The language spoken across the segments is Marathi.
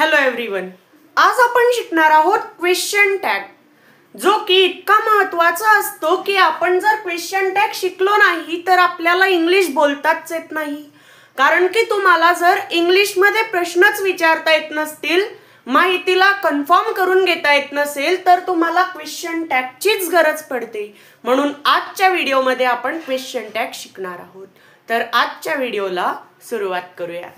हॅलो एव्हरीवन, आज आपण शिकणार आहोत क्वेश्चन टॅग, जो की इतका महत्त्वाचा असतो की आपण जर क्वेश्चन टॅग शिकलो नाही तर आपल्याला इंग्लिश बोलताच येत नाही. कारण की तुम्हाला जर इंग्लिशमध्ये प्रश्नच विचारता येत नसतील, माहितीला कन्फर्म करून घेता येत नसेल तर तुम्हाला क्वेश्चन टॅगचीच गरज पडते. म्हणून आजच्या व्हिडिओमध्ये आपण क्वेश्चन टॅग शिकणार आहोत. तर आजच्या व्हिडिओला सुरुवात करूया.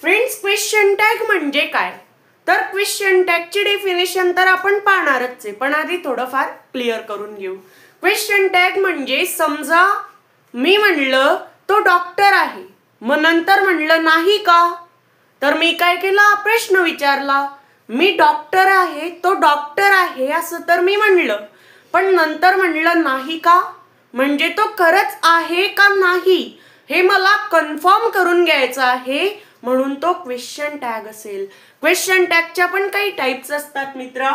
फ्रेंड्स, क्वेश्चन टॅग म्हणजे काय? तर क्वेश्चन टॅगची डेफिनेशन तर आपण पाहणारच आहे, पण आधी थोडंफार क्लिअर करून घेऊ. क्वेश्चन टॅग म्हणजे समजा मी म्हणलं तो डॉक्टर आहे, मग नंतर म्हणलं नाही का, तर मी काय केला, प्रश्न विचारला. मी डॉक्टर आहे, तो डॉक्टर आहे असं तर मी म्हणलं, पण नंतर म्हणलं नाही का, म्हणजे तो खरंच आहे का नाही हे मला कन्फर्म करून घ्यायचं आहे, म्हणून तो क्वेश्चन टॅग असेल. क्वेश्चन टॅगच्या पण काही टाइप्स असतात मित्रा,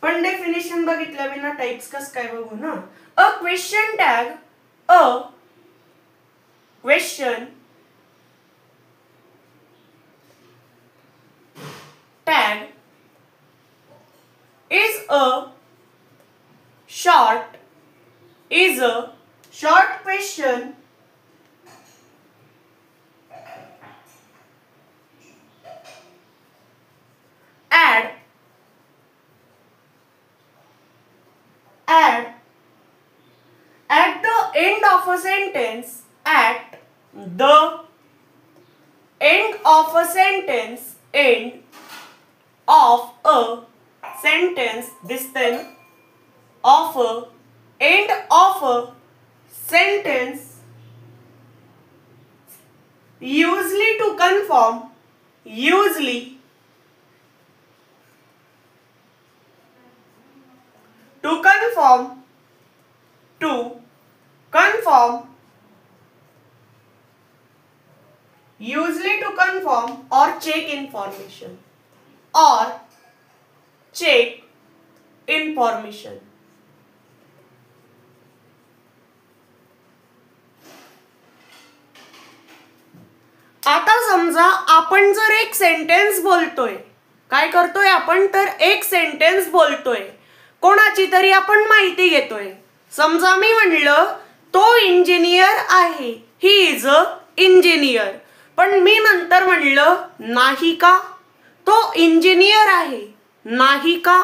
पण डेफिनेशन बघितल्या विना टाइप्स कस काय बघू ना. A question tag, a question tag is a short question at the end of a sentence, at the end of a sentence, end of a sentence, this time of a end of a sentence, usually to confirm or check information. आता समजा आपण जर एक सेंटेन्स बोलतोय, काय करतोय आपण, तर एक सेंटेन्स बोलतोय, कोणाची तरी आपण माहिती घेतोय. समजा मी म्हणलं तो इंजिनियर आहे, ही इज अ इंजिनियर, पण मी नंतर म्हणलं नाही का, तो इंजिनियर आहे नाही का,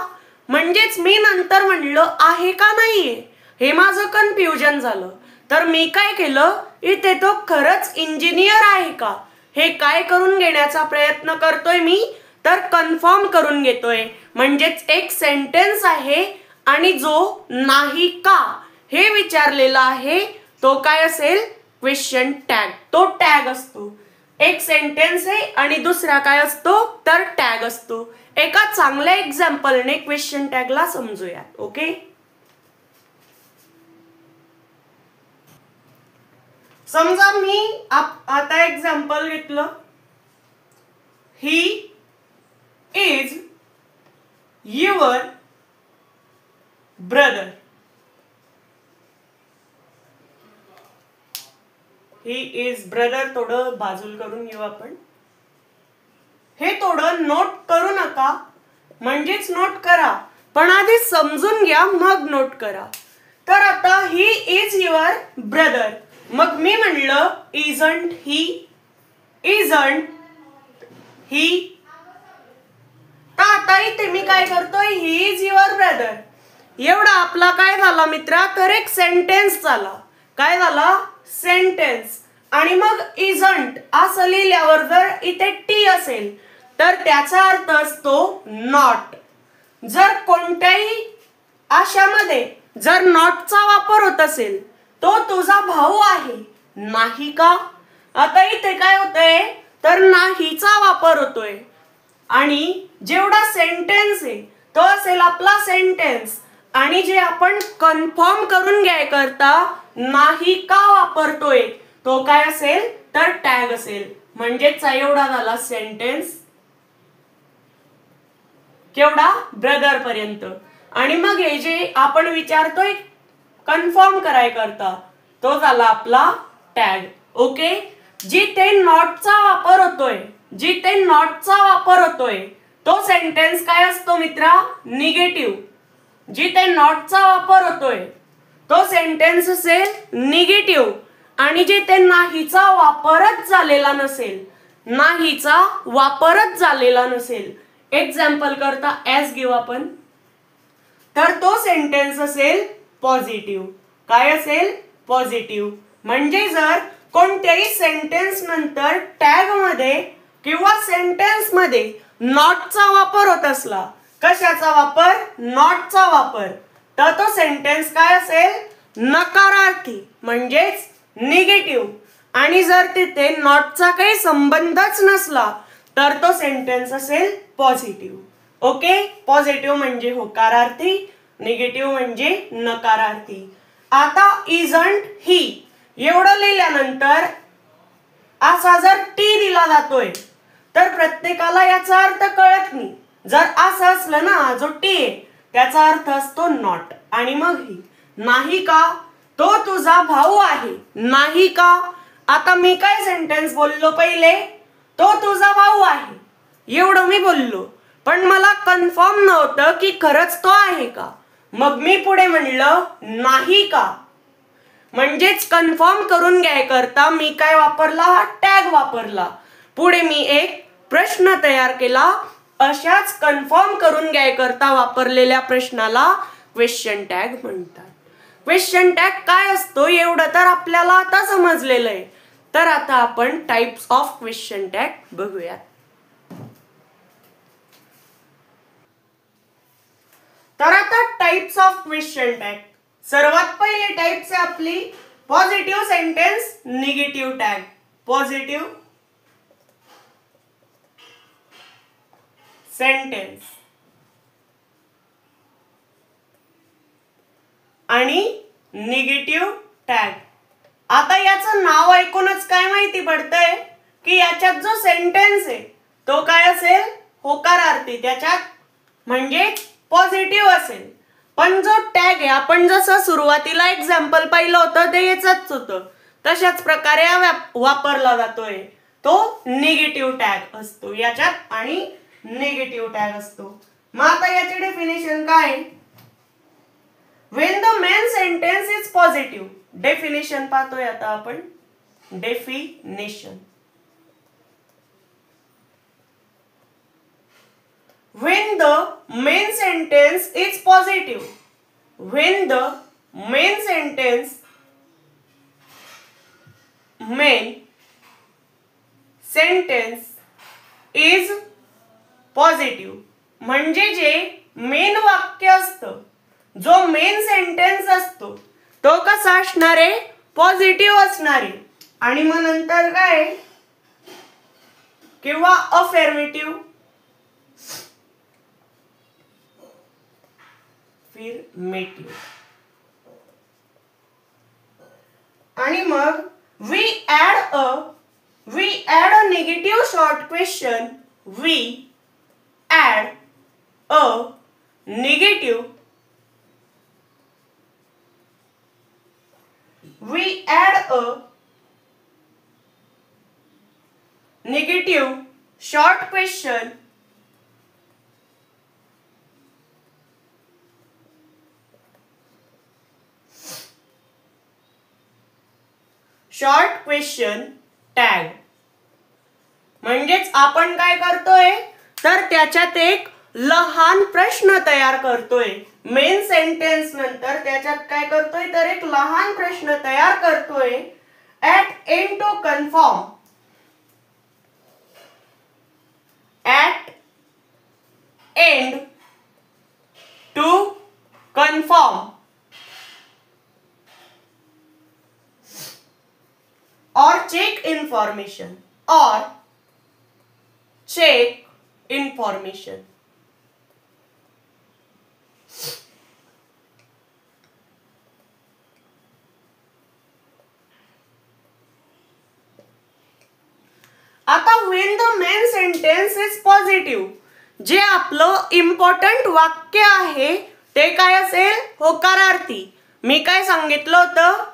म्हणजेच मी नंतर म्हणलं आहे का नाहीये, हे माझं कन्फ्युजन झालं. तर मी काय केलं, इथे तो खरंच इंजिनियर आहे का हे काय करून घेण्याचा प्रयत्न करतोय मी, तर कन्फर्म करून घेतोय. म्हणजेच एक सेंटेन्स आहे आणि जो नाही का हे विचारलेला आहे तो काय असेल, क्वेश्चन टॅग. तो टॅग असतो. एक सेंटेन्स आहे आणि दुसरा काय असतो, तर टॅग असतो. एका चांगल्या एक्झाम्पलने क्वेश्चन टॅगला समजूया. ओके, समजा मी आता एक्झाम्पल घेतलं, he is your brother. He is brother थोडं बाजूला करून घेऊ आपण. हे थोडं नोट करू नका, म्हणजेच नोट करा, पण आधी समजून घ्या मग नोट करा. तर आता ही इज युअर ब्रदर, मग मी म्हणलं इजंट ही, तर आता इथे मी काय करतोय, ही इज युअर ब्रदर. एवढा आपला काय झाला मित्रा, तर एक सेंटेन्स झाला. काय झाला, सेंटेन्स. आणि मग इजंट असं लिहिल्यावर जर इथे टी असेल तर त्याचा अर्थ असतो नॉट. जर कोणत्याही आशामध्ये जर नॉटचा वापर होत असेल, तो तुझा भाऊ आहे नाही का, आता इथे काय होतंय, तर नाहीचा वापर होतोय. आणि जेवढा सेंटेन्स आहे तो असेल आपला सेंटेन्स, आणि जे आपण कन्फर्म करून घ्याय करता नाही का वापरतोय तो काय असेल, तर टॅग असेल. म्हणजेच एवढा झाला सेंटेन्स, केवढा, ब्रदर पर्यंत. आणि मग हे जे आपण विचारतोय कन्फर्म कराय करता तो झाला आपला टॅग. ओके, जिथे नॉटचा वापर होतोय, जिथे नॉटचा वापर होतोय तो सेंटेन्स काय असतो मित्रा? निगेटिव्ह. जिथे नॉटचा वापर होतोय तो सेंटेन्स असेल निगेटिव्ह. आणि जिथे नाहीचा वापरच झालेला नसेल, नाहीचा वापरच झालेला नसेल, एक्झाम्पल करता ॲज गिव्ह आपण, तर तो सेंटेन्स असेल पॉझिटिव्ह. काय असेल? पॉझिटिव्ह. म्हणजे जर कोणत्याही सेंटेन्स नंतर टॅग मध्ये किंवा सेंटेन्स मध्ये नॉटचा वापर होत असला, कशाचा वापर? नॉटचा वापर, तर तो सेंटेन्स काय असेल? नकारार्थी म्हणजेच निगेटिव्ह. आणि जर तिथे नॉटचा काही संबंधच नसला तर तो सेंटेन्स असेल पॉझिटिव्ह. ओके, पॉझिटिव्ह म्हणजे होकारार्थी, निगेटिव्ह म्हणजे नकारार्थी. आता इजंट ही एवढं लिहिल्यानंतर असा जर टी दिला जातोय तर प्रत्येकाला याचा अर्थ कळत नाही. जर असं असलं ना, जो टी आहे त्याचा अर्थ असतो नॉट. आणि मग ही नाही का? तो तुझा भाऊ आहे. नाही का? आता मी काय सेंटेन्स बोललो पहिले? तो तुझा भाऊ आहे एवढं मी बोललो, पण मला कन्फर्म नव्हतं की खरंच तो आहे का. मग मी पुढे म्हणलं नाही का. म्हणजेच कन्फर्म करून घ्यायकरता मी काय वापरला? हा टॅग वापरला. पुढे मी एक प्रश्न तयार केला. अशाच कन्फर्म करून घ्यायकरता वापरलेल्या प्रश्नाला क्वेश्चन टॅग म्हणतात. क्वेश्चन टॅग काय असतो एवढं तर आपल्याला आता समजलेलं आहे. तर आता आपण टाइप्स ऑफ क्वेश्चन टॅग बघूयात. तर आता टाइप्स ऑफ क्वेश्चन टॅग. सर्वात पहिले टाइप्स आहे आपली positive sentence, negative tag. Positive sentence आणि निगेटिव्ह टॅग. आता याचं नाव ऐकूनच काय माहिती पडतंय की याच्यात जो सेंटेन्स आहे तो काय असेल? होकारार्थी, त्याच्यात म्हणजे पॉझिटिव्ह असेल. पण जो टॅग आहे आपण जसं सुरुवातीला एक्झाम्पल पाहिलं होतं ते याचंच होतं, तशाच प्रकारे वापरला जातोय. तो निगेटिव्ह टॅग असतो याच्यात आणि निगेटिव्ह टॅग असतो. मग आता याचे डेफिनेशन काय? When the main sentence is positive. Definition पाहतोय आता आपण. Definition. When the main sentence is positive. When the main sentence is positive. म्हणजे जे मेन वाक्य असतं, जो मेन सेंटेन्स असतो तो कसा असणार आहे? पॉझिटिव्ह असणार आहे. आणि मग नंतर काय? किंवा अफर्मेटिव्ह, फिरमेटिव्ह. आणि मग we add a negative short question. We add a negative short question tag. म्हणजेच आपण काय करतोय तर त्याच्यात एक लहान प्रश्न तयार करतोय. मेन सेंटेन्स नंतर त्याच्यात काय करतोय तर एक लहान प्रश्न तयार करतोय. At end to confirm, at end to confirm or check information, or check information. आता when the main sentence is positive, जे आपलं इम्पॉर्टंट वाक्य आहे ते काय असेल? होकारार्थी. मी काय सांगितलं होतं?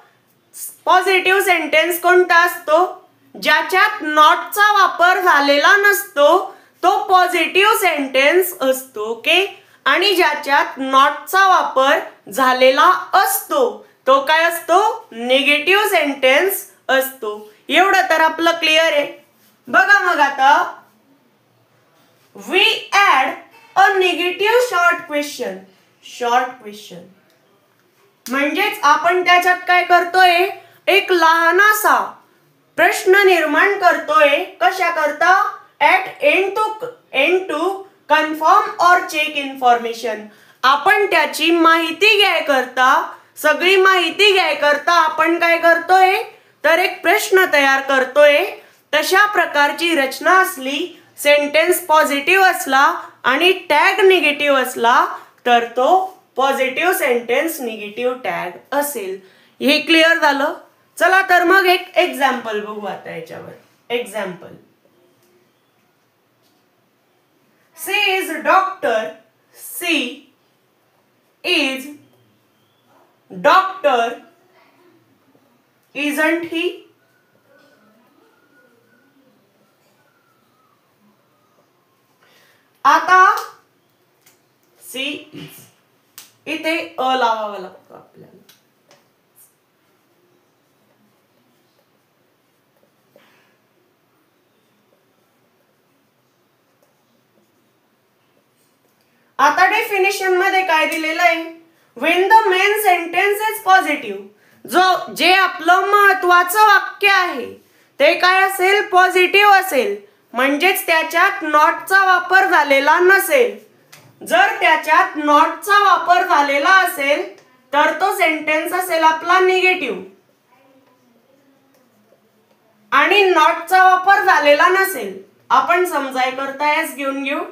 पॉझिटिव्ह सेंटेन्स कोणता असतो? ज्याच्यात नॉटचा वापर झालेला नसतो तो पॉझिटिव्ह सेंटेन्स असतो. ओके, आणि ज्याच्यात नॉटचा वापर झालेला असतो तो काय असतो? निगेटिव्ह सेंटेन्स असतो. एवढं तर आपलं क्लिअर आहे. बघा मग आता, we add a negative short question. Short question म्हणजेच आपण त्याच्यात काय करतोय? एक लहानसा प्रश्न निर्माण करतोय. कशा करता? ऍट एंड टू कन्फर्म और चेक इन्फॉर्मेशन. आपण त्याची माहिती घ्याय करता, सगळी माहिती घ्याय करता आपण काय करतोय? तर एक प्रश्न तयार करतोय. तशा प्रकारची रचना असली, सेंटेन्स पॉझिटिव्ह असला आणि टॅग निगेटिव्ह असला तर तो पॉझिटिव्ह सेंटेन्स निगेटिव्ह टॅग असेल. हे क्लिअर झालं? चला तर मग एक एक्झाम्पल बघू आता याच्यावर. Example, C is doctor. C is doctor. Isn't he? आता C is इथे अ लावावा लागतो आपल्याला. आता डेफिनेशन मध्ये काय दिलेलं आहे? When the main sentence is positive. जे आपलं महत्वाचं वाक्य आहे ते काय असेल? पॉझिटिव्ह असेल. म्हणजेच त्याच्यात नॉटचा वापर झालेला नसेल. जर त्याच्यात नॉटचा वापर झालेला असेल तर तो सेंटेन्स असेल आपला निगेटिव्ह. आणि नॉटचा वापर झालेला नसेल, आपण समजाय करता एस घेऊन घेऊ,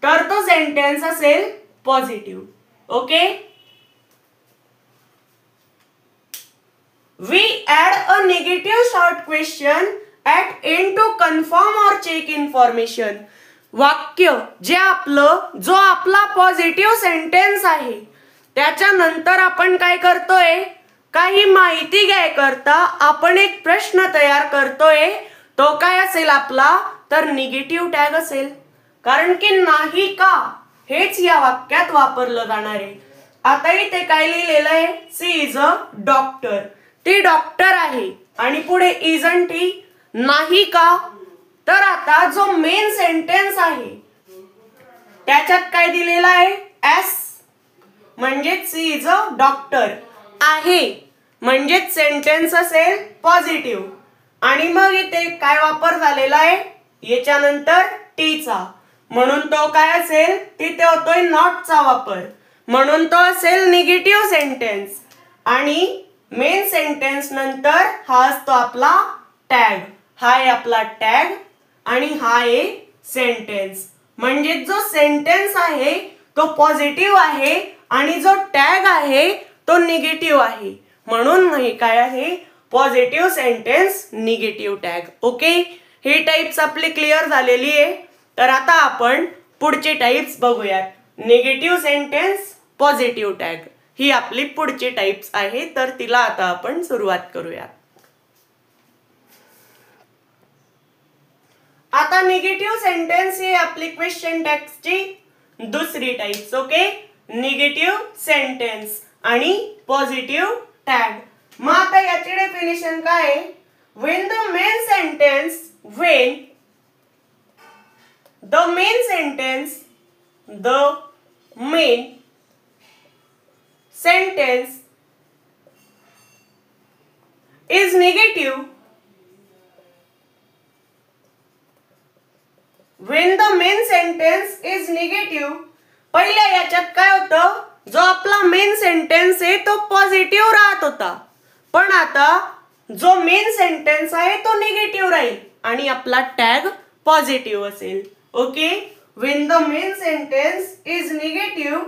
तर तो सेंटेन्स असेल positive. Okay, we add a negative short question at end to confirm और चेक इन्फॉर्मेशन. वाक्य जो आपला पॉझिटिव्ह सेंटेन्स आहे त्याच्यानंतर आपण काय करतोय? काही माहिती घ्याय करता आपण एक प्रश्न तयार करतोय. तो काय असेल आपला? तर निगेटिव्ह टॅग असेल. कारण की नाही का हेच या वाक्यात वापरलं जाणार आहे. आता इथे काय लिहिलेलं आहे? She is a doctor. ती डॉक्टर आहे. आणि पुढे इजंट ही, नाही का. तर आता जो मेन सेंटेन्स आहे त्याच्यात काय दिलेला आहे? एस. म्हणजे सी इज अ डॉक्टर आहे. म्हणजेच सेंटेन्स असेल पॉझिटिव्ह. आणि मग इथे काय वापर झालेला आहे? याच्यानंतर टीचा. म्हणून तो काय असेल? तिथे होतोय नॉटचा वापर. म्हणून तो असेल निगेटिव्ह सेंटेन्स. आणि मेन सेंटेन्स नंतर हा असतो आपला टॅग. हा आहे आपला टॅग आणि हा आहे सेंटेन्स. म्हणजे जो सेंटेन्स आहे तो पॉझिटिव्ह आहे आणि जो टॅग आहे तो निगेटिव्ह आहे. म्हणून हे काय आहे? Positive sentence negative tag. Okay, ही टाइप्स आपली क्लिअर झालेली आहे. तर आता आपण पुढचे टाइप्स बघूयात. निगेटिव्ह सेंटेन्स, पॉझिटिव्ह टॅग ही आपली पुढची टाइप्स आहे. तर तिला आता आपण सुरुवात करूयात. आता निगेटिव्ह सेंटेन्स ही आपली क्वेश्चन टॅग्सची दुसरी टाइप्स. ओके, निगेटिव्ह सेंटेन्स आणि पॉझिटिव्ह टॅग. मग आता याची डेफिनेशन काय आहे? when the main sentence is negative, when the main sentence is negative, पहिल्या याच्यात काय होतं? जो आपला मेन सेंटेन्स आहे तो पॉझिटिव्ह राहत होता. पण आता जो मेन सेंटेन्स आहे तो निगेटिव्ह राहील आणि आपला टॅग पॉझिटिव्ह असेल. Okay, when the main sentence is negative,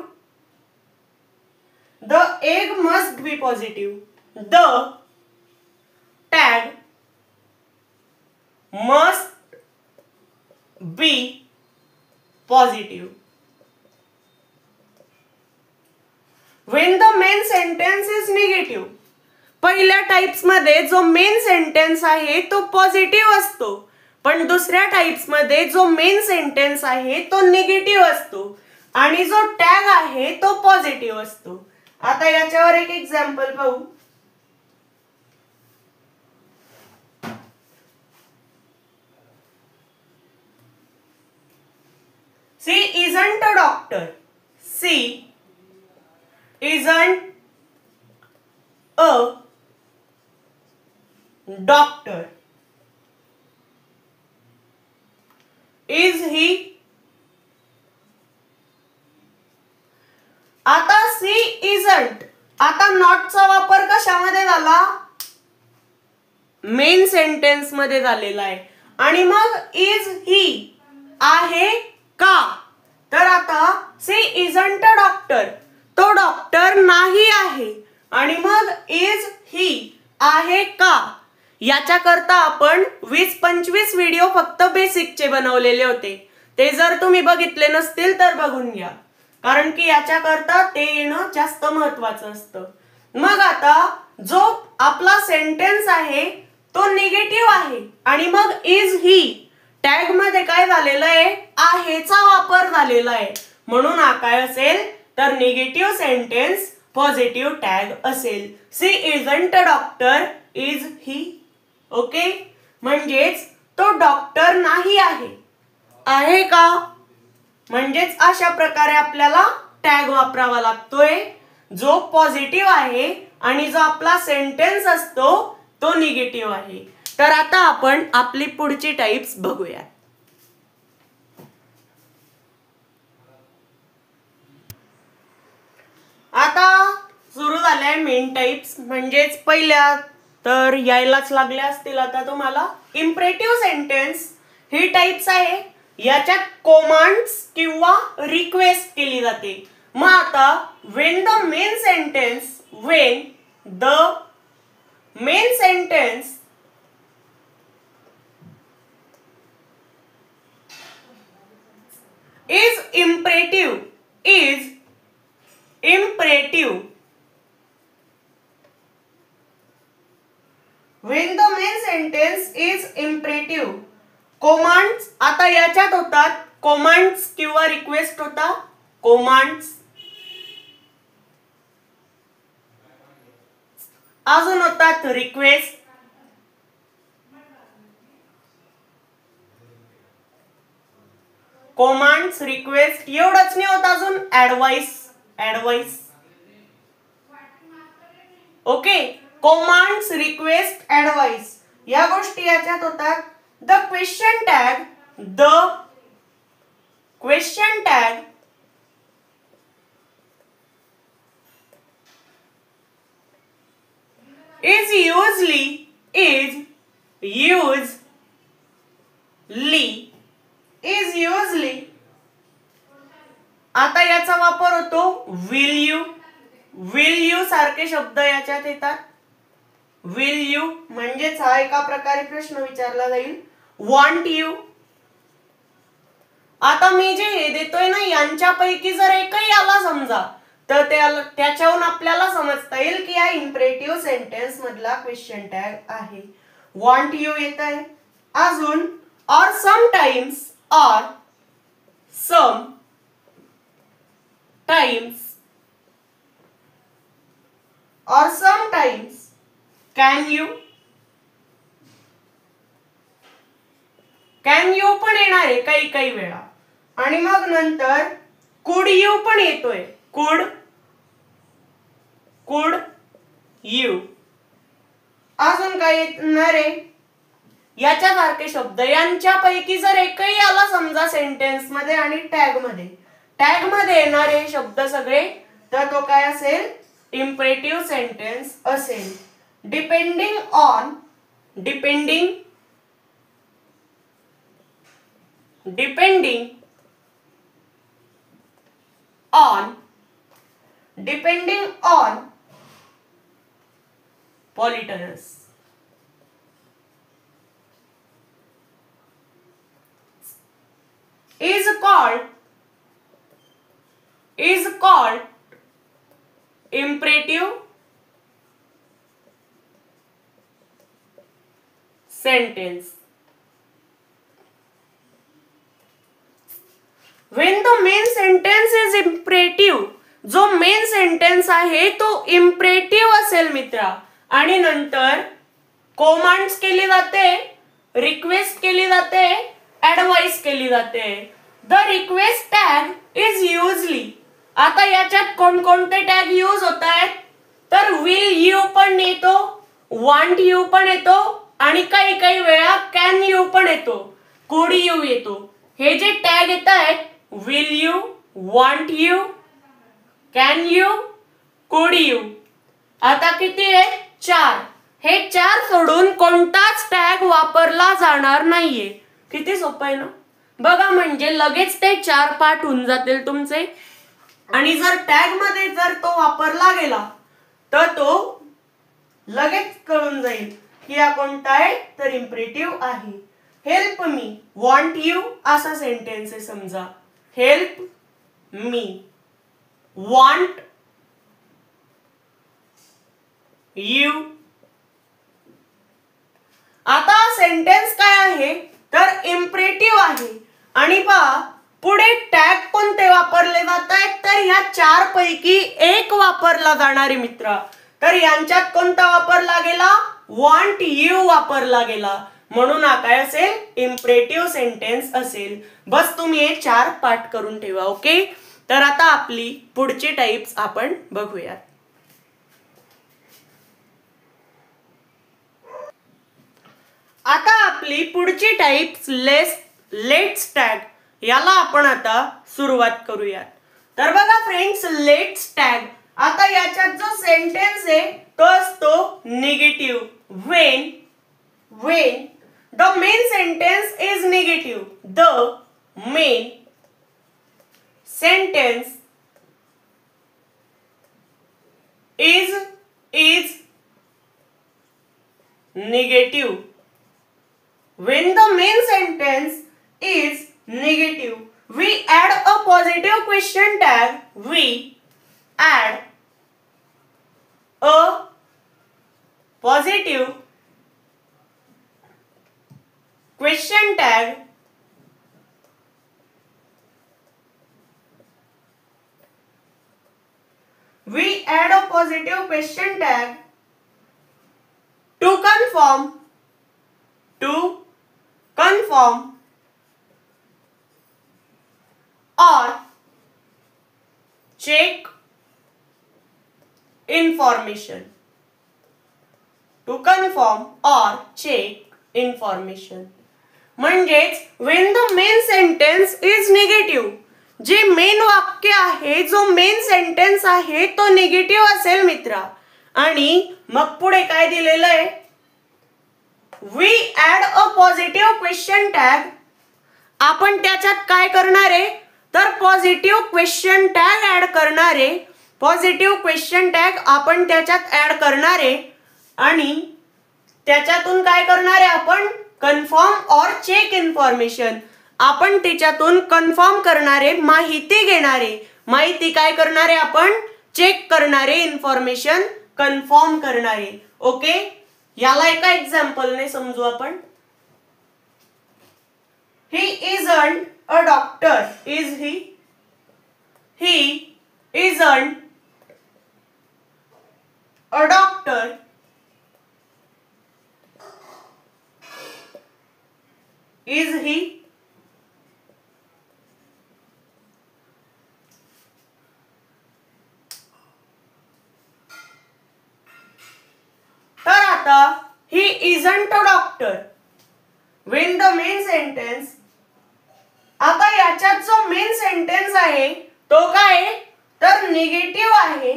the egg must be positive. The tag must be positive. When the main sentence is negative, पहिल्या टाइप्स मध्ये जो मेन सेंटेन्स आहे तो पॉझिटिव्ह असतो, पण दुसऱ्या टाइप्स मध्ये जो मेन सेंटेन्स आहे तो निगेटिव्ह असतो आणि जो टॅग आहे तो पॉझिटिव्ह असतो. आता याच्यावर एक एक्झाम्पल पाहू. She isn't a doctor. She isn't a doctor. Is he? आता she isn't. आता नॉटचा वापर कशामध्ये झाला? मेन सेंटेन्स मध्ये झालेला आहे. आणि मग इज ही आहे का? तर आता सी इजंट अ डॉक्टर, तो डॉक्टर नाही आहे. आणि मग इज ही आहे का? याच्याकरता आपण 20-25 व्हिडिओ फक्त बेसिकचे बनवलेले होते. ते जर तुम्ही बघितले नसतील तर बघून घ्या, कारण की याच्याकरता ते येणं जास्त महत्वाचं असतं. मग आता जो आपला सेंटेन्स आहे तो निगेटिव्ह आहे आणि मग इज ही टॅग मध्ये काय झालेलं आहे? आहेचा वापर झालेला आहे. म्हणून हा काय असेल तर निगेटिव्ह सेंटेन्स पॉझिटिव्ह टॅग असेल. She isn't a doctor, is he. Okay, म्हणजेच तो डॉक्टर नाही आहे. आहे का? म्हणजेच अशा प्रकारे आपल्याला टॅग वापरावा लागतोय जो पॉझिटिव्ह आहे आणि जो आपला सेंटेन्स असतो तो निगेटिव्ह आहे. तर आता आपण आपली पुढची टाइप्स बघूया. आता सुरू झाल्या मेन टाइप्स, म्हणजेच पहिल्या तर यायलाच लागल्या असतील आता तुम्हाला. इम्परेटिव्ह सेंटेन्स ही टाइप्स आहे. याच्यात कमांड्स किंवा रिक्वेस्ट केली जाते. मग आता when the main sentence is imperative when the main sentence is imperative, commands आता याच्यात होतात कमांड्स किंवा रिक्वेस्ट होता. कमांड्स, अजून होतात रिक्वेस्ट, कमांड्स रिक्वेस्ट, एवढंच नाही होत, अजून advice. Okay, commands request advice या गोष्टी याच्यात होतात. The question tag is usually आता याचा वापर होतो will you सारखे शब्द याच्यात येतात. will you म्हणजेच हा एका प्रकारे प्रश्न विचारला जाईल. want you, आता मी जे हे देतोय ना यांच्यापैकी जर एकही आला समजा तर त्याच्यावरून आपल्याला समजता येईल की हा इम्परेटिव्ह सेंटेन्स मधला क्वेश्चन टॅग आहे. want you येत आहे. अजून or sometimes can you पण येणार आहे काही वेळा. आणि मग नंतर could you पण येतोय. could you, अजून काय येणार आहे याच्यासारखे शब्द. यांच्यापैकी जर एकही आला समजा सेंटेन्स मध्ये आणि टॅग मध्ये येणारे शब्द सगळे तर तो काय असेल? इम्परेटिव्ह सेंटेन्स असेल. Depending on polytonous. is called imperative sentence. When the main sentence is imperative, जो मेन सेंटेन्स आहे तो इम्परेटिव्ह असेल मित्रा, आणि नंतर कमांड्स केली जाते, रिक्वेस्ट केली जाते, ऍडवाइस केली जाते. The request tag is usually, आता याच्यात कोणकोणते टॅग यूज होत आहेत, तर विल यू पण येतो, वांट यू पण येतो, आणि काही काही वेळा कॅन यू पण येतो, कुड यू येतो. हे जे टॅग येत आहेत, will you, want you, can you, कुड यू, आता किती आहे, 4. हे 4 सोडून कोणताच टॅग वापरला जाणार नाहीये. किती सोपं आहे ना बघा, म्हणजे लगेच ते 4 पाठ होऊन जातील तुमचे. आणि जर टॅग मध्ये जर तो वापरला गेला तर तो लगेच कळून जाईल की हा कोणता आहे, तर इम्परेटिव्ह आहे. हेल्प मी, वॉन्ट यू असा सेंटेन्स आहे समजा. Help me, want you. आता सेंटेन्स काय आहे, तर इम्परेटिव्ह आहे. आणि पहा पुढे टॅग कोणते वापरले जात आहेत, तर ह्या 4 पैकी एक वापरला जाणारे मित्र. तर यांच्यात कोणता वापरला गेला, वॉन्ट यू वापरला गेला, म्हणून हा काय असेल, इम्परेटिव्ह सेंटेन्स असेल. बस तुम्ही हे 4 पाठ करून ठेवा. ओके, तर आता आपली पुढची टाइप्स आपण बघूयात. आता आपली पुढची टाइप्स लेट्स टॅग, याला आपण आता सुरुवात करूयात. तर बघा फ्रेंड्स, लेट्स टॅग, आता याच्यात जो सेंटेन्स आहे तो असतो negative. when the main sentence is negative, the main sentence is negative. When the main sentence is negative, we add a positive question tag. We add a positive question tag we add a positive question tag to confirm or check information. To confirm or check information. म्हणजेच when the main sentence is negative, जे मेन वाक्य आहे, जो मेन सेंटेन्स आहे तो निगेटिव्ह असेल मित्रा, आणि मग पुढे काय दिलेलं आहे, we add a positive question tag. आपण त्याच्यात काय करणार आहे, तर पॉझिटिव्ह क्वेश्चन टॅग ऍड करणार आहे. पॉझिटिव्ह क्वेश्चन टॅग आपण त्याच्यात ऍड करणार आहे, आणि त्याच्यातून काय करणार आहे, आपण कन्फर्म और चेक इन्फॉर्मेशन, आपण त्याच्यातून कन्फर्म करणारे, माहिती घेणारे, माहिती काय करणारे, आपण चेक करणारे, इन्फॉर्मेशन कन्फर्म करणारे. ओके, याला एका एक्झाम्पलने समजू आपण. ही isn't a doctor, is he? He isn't a doctor. Is he? तर आता he isn't a doctor. When the main sentence, आता याच्यात जो मेन सेंटेन्स आहे तो काय आहे, तर निगेटिव्ह आहे,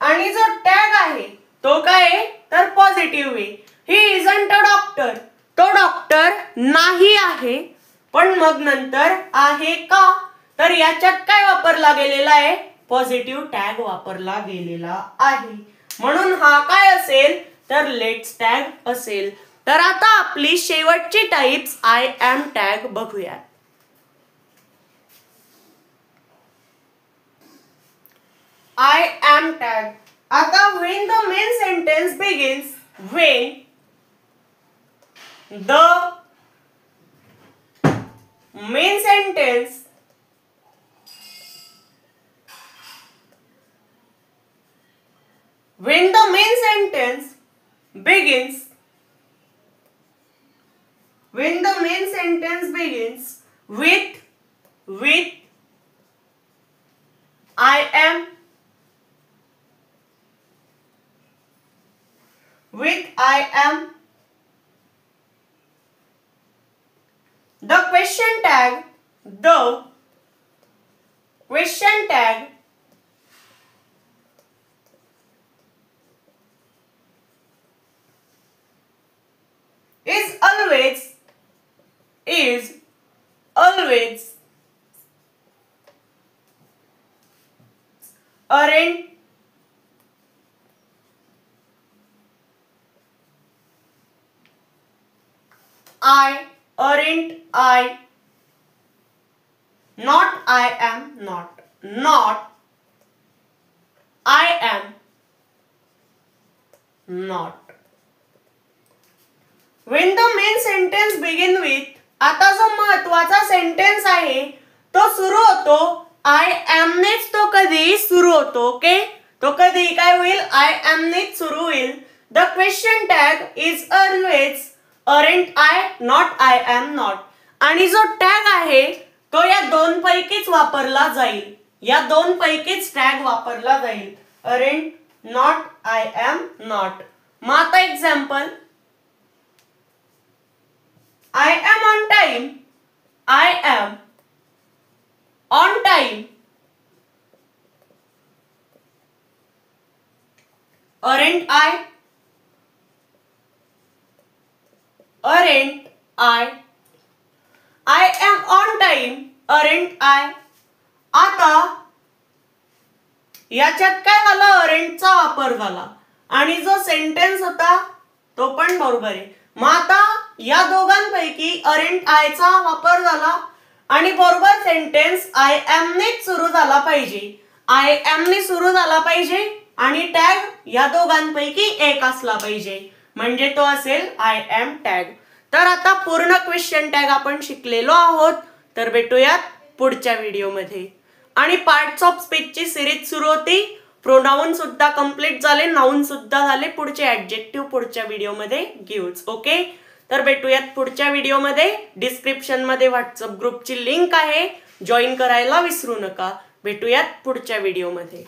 आणि जो टॅग आहे तो काय आहे, तर पॉझिटिव्ह आहे. ही isn't a doctor, तो डॉक्टर नाही आहे, पण मग नंतर आहे का, तर याच्यात काय वापरला गेलेला आहे, पॉझिटिव्ह टॅग वापरला गेलेला आहे, म्हणून हा काय असेल, तर लेट्स टॅग असेल. तर आता आपली शेवटची टाइप्स आय एम टॅग बघूयात. I am tag. आता when the main sentence begins, when The main sentence when the main sentence begins with I am, the question tag is always aren't I, not I am, not I am, not. When the main sentence begin with, आता जो महत्वाचा सेंटेन्स आहे तो सुरू होतो आय एम नेच, तो कधी सुरू होतो. ओके, तो कधी काय होईल, आय एम नेच सुरू होईल. The question tag is always aren't I, not I am, not. आणि जो टॅग आहे तो या दोन पैकीच वापरला जाईल, टॅग वापरला जाईल. Aren't, not, I am, not. मग आता example, I am on time, I am on time. Aren't I? I am on time, aren't I? आता याच्यात काय झालं, अरेंटचा वापर झाला आणि जो सेंटेन्स होता तो पण बरोबर आहे. मग आता या दोघांपैकी अरेंट आयचा वापर झाला आणि बरोबर सेंटेन्स आय एम ने सुरू झाला पाहिजे, आणि टॅग या दोघांपैकी एक असला पाहिजे, म्हणजे तो असेल आय एम टॅग. तर आता पूर्ण क्वेश्चन टॅग आपण शिकलेलो आहोत. तर भेटूयात पुढच्या व्हिडिओमध्ये. आणि पार्ट्स ऑफ स्पीचची सिरीज सुरू होती. प्रोनाउन सुद्धा कंप्लीट झाले, नाउन सुद्धा झाले. पुढचे ऍडजेक्टिव्ह पुढच्या व्हिडिओमध्ये घेऊच. ओके, तर भेटूयात पुढच्या व्हिडिओमध्ये. डिस्क्रिप्शन मध्ये व्हॉट्सअप ग्रुपची लिंक आहे, जॉईन करायला विसरू नका. भेटूयात पुढच्या व्हिडिओमध्ये.